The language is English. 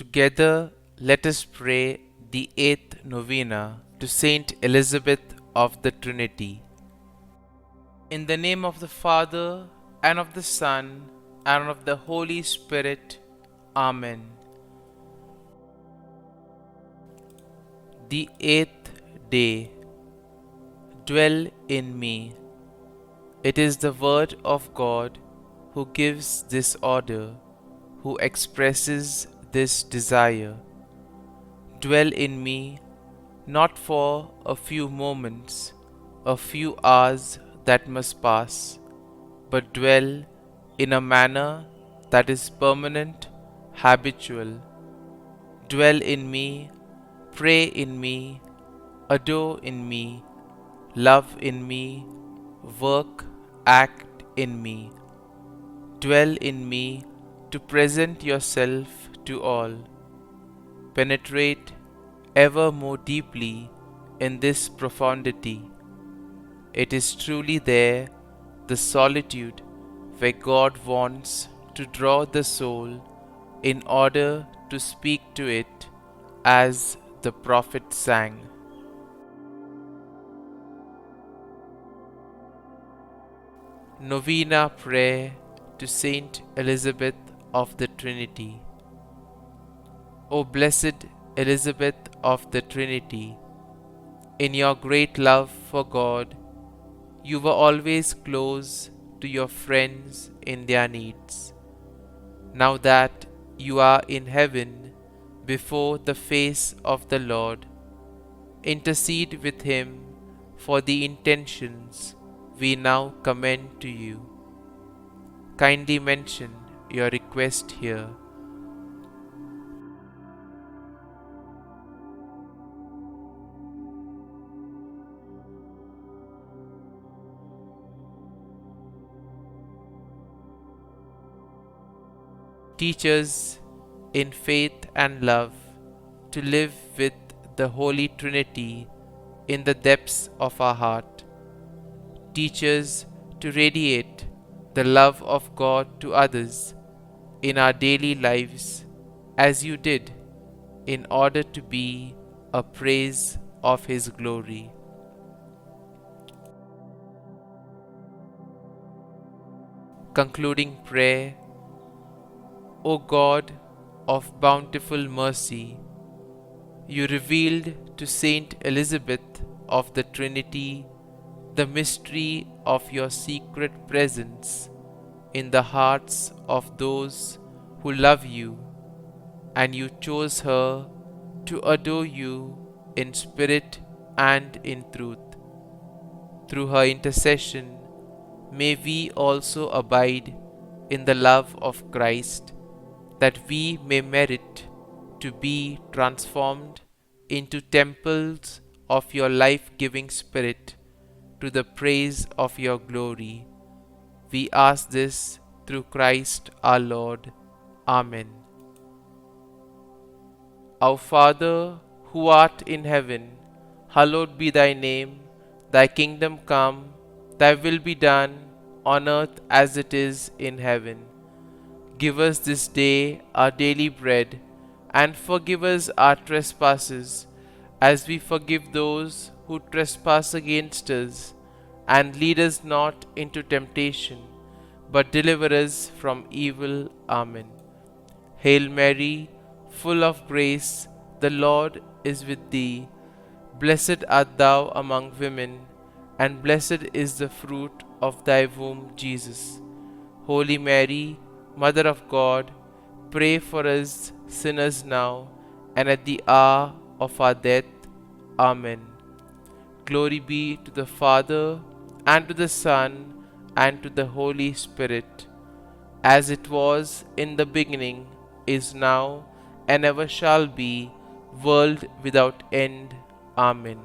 Together, let us pray the eighth novena to Saint Elizabeth of the Trinity. In the name of the Father, and of the Son, and of the Holy Spirit. Amen. The eighth day. Dwell in me. It is the Word of God who gives this order, who expresses this desire. Dwell in me, not for a few moments, a few hours that must pass, but dwell in a manner that is permanent, habitual. Dwell in me, pray in me, adore in me, love in me, work, act in me. Dwell in me to present yourself to all. Penetrate ever more deeply in this profundity. It is truly there, the solitude, where God wants to draw the soul in order to speak to it, as the prophet sang. Novena Prayer to Saint Elizabeth of the Trinity. O blessed Elizabeth of the Trinity, in your great love for God, you were always close to your friends in their needs. Now that you are in heaven before the face of the Lord, intercede with him for the intentions we now commend to you. Kindly mention your request here. Teach us in faith and love to live with the Holy Trinity in the depths of our heart. Teach us to radiate the love of God to others in our daily lives as you did, in order to be a praise of His glory. Concluding prayer. O God of bountiful mercy, you revealed to Saint Elizabeth of the Trinity the mystery of your secret presence in the hearts of those who love you, and you chose her to adore you in spirit and in truth. Through her intercession, may we also abide in the love of Christ, that we may merit to be transformed into temples of your life-giving Spirit, to the praise of your glory. We ask this through Christ our Lord. Amen. Our Father, who art in heaven, hallowed be thy name. Thy kingdom come, thy will be done, on earth as it is in heaven. Give us this day our daily bread, and forgive us our trespasses, as we forgive those who trespass against us. And lead us not into temptation, but deliver us from evil. Amen. Hail Mary, full of grace, the Lord is with thee. Blessed art thou among women, and blessed is the fruit of thy womb, Jesus. Holy Mary, Mother of God, pray for us sinners now and at the hour of our death. Amen. Glory be to the Father, and to the Son, and to the Holy Spirit, as it was in the beginning, is now, and ever shall be, world without end. Amen.